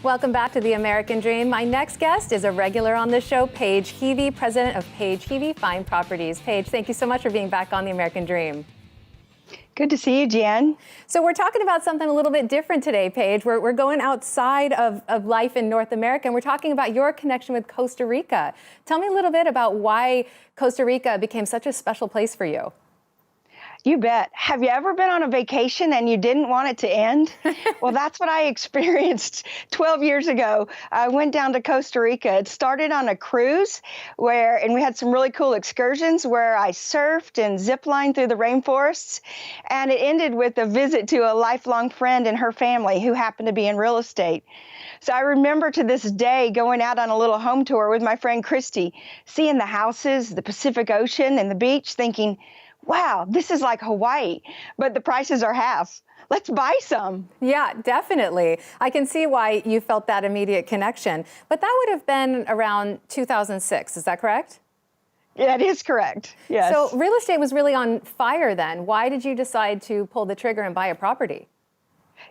Welcome back to The American Dream. My next guest is a regular on the show, Paige Heavey, president of Paige Heavey Fine Properties. Paige, thank you so much for being back on The American Dream. Good to see you, Jen. So we're talking about something a little bit different today, Paige. We're going outside of life in North America, and we're talking about your connection with Costa Rica. Tell me a little bit about why Costa Rica became such a special place for you. You bet. Have you ever been on a vacation and you didn't want it to end? Well, that's what I experienced 12 years ago. I went down to Costa Rica. It started on a cruise and we had some really cool excursions where I surfed and ziplined through the rainforests. And it ended with a visit to a lifelong friend and her family who happened to be in real estate. So I remember to this day going out on a little home tour with my friend Christy, seeing the houses, the Pacific Ocean, and the beach, thinking, wow, this is like Hawaii, but the prices are half. Let's buy some. Yeah, definitely. I can see why you felt that immediate connection. But that would have been around 2006, is that correct? Yeah, it is correct, yes. So real estate was really on fire then. Why did you decide to pull the trigger and buy a property?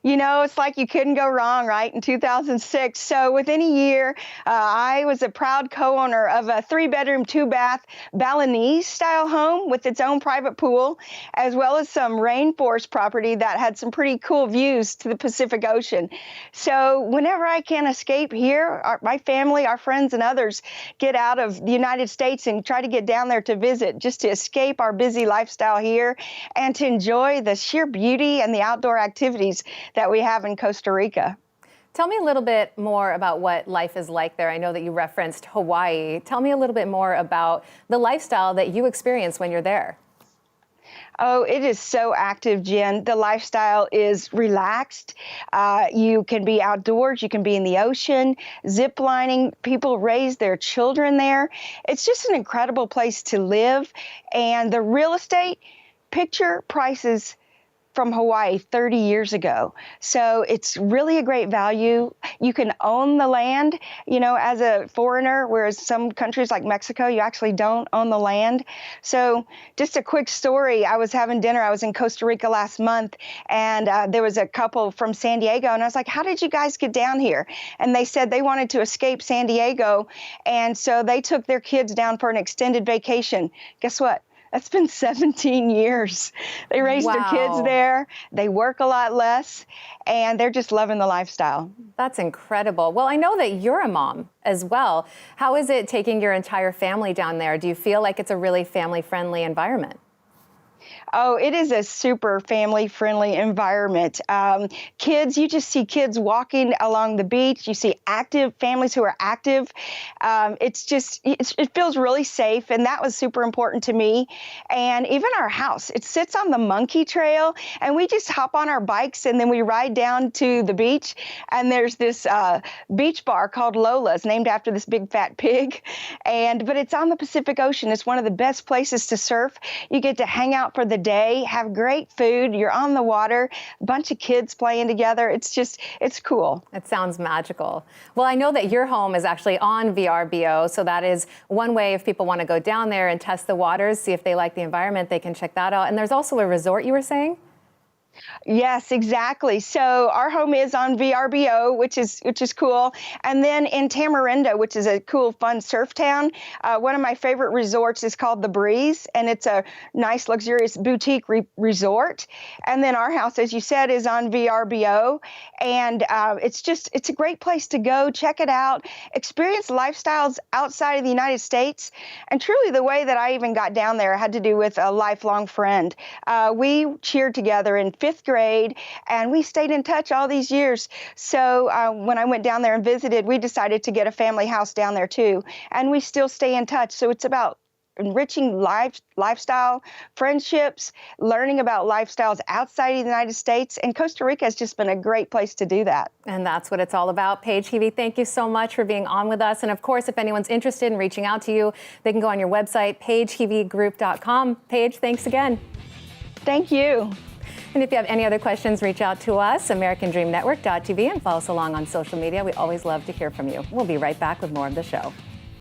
You know, it's like you couldn't go wrong, right, in 2006. So within a year, I was a proud co-owner of a 3-bedroom, 2-bath Balinese-style home with its own private pool, as well as some rainforest property that had some pretty cool views to the Pacific Ocean. So whenever I can escape here, my family, our friends, and others get out of the United States and try to get down there to visit, just to escape our busy lifestyle here and to enjoy the sheer beauty and the outdoor activities that we have in Costa Rica. Tell me a little bit more about what life is like there. I know that you referenced Hawaii. Tell me a little bit more about the lifestyle that you experience when you're there. Oh, it is so active, Jen. The lifestyle is relaxed. You can be outdoors. You can be in the ocean, zip lining. People raise their children there. It's just an incredible place to live. And the real estate, picture prices from Hawaii 30 years ago. So it's really a great value. You can own the land, you know, as a foreigner, whereas some countries like Mexico, you actually don't own the land. So just a quick story. I was having dinner. I was in Costa Rica last month, and there was a couple from San Diego, and I was like, how did you guys get down here? And they said they wanted to escape San Diego, and so they took their kids down for an extended vacation. Guess what? That's been 17 years. They raised their kids there. They work a lot less, and they're just loving the lifestyle. That's incredible. Well, I know that you're a mom as well. How is it taking your entire family down there? Do you feel like it's a really family-friendly environment? Oh, it is a super family-friendly environment. Kids, you just see kids walking along the beach. You see active families who are active. It feels really safe, and that was super important to me. And even our house, it sits on the monkey trail, and we just hop on our bikes, and then we ride down to the beach. And there's this beach bar called Lola's, named after this big fat pig. But it's on the Pacific Ocean. It's one of the best places to surf. You get to hang out for the day, have great food, you're on the water, a bunch of kids playing together. It's cool. It sounds magical. Well, I know that your home is actually on VRBO, so that is one way if people want to go down there and test the waters, see if they like the environment, they can check that out. And there's also a resort, you were saying? Yes, exactly. So our home is on VRBO, which is cool. And then in Tamarindo, which is a cool, fun surf town, one of my favorite resorts is called The Breeze, and it's a nice, luxurious boutique resort. And then our house, as you said, is on VRBO, and it's a great place to go. Check it out. Experience lifestyles outside of the United States. And truly, the way that I even got down there had to do with a lifelong friend. We cheered together in 5th grade, and we stayed in touch all these years. So when I went down there and visited, we decided to get a family house down there too, and we still stay in touch. So it's about enriching lifestyle, friendships, learning about lifestyles outside of the United States, and Costa Rica has just been a great place to do that. And that's what it's all about. Paige Heavey, thank you so much for being on with us. And of course, if anyone's interested in reaching out to you, they can go on your website, PaigeHeaveyGroup.com. Paige, thanks again. Thank you. And if you have any other questions, reach out to us, AmericanDreamNetwork.tv, and follow us along on social media. We always love to hear from you. We'll be right back with more of the show.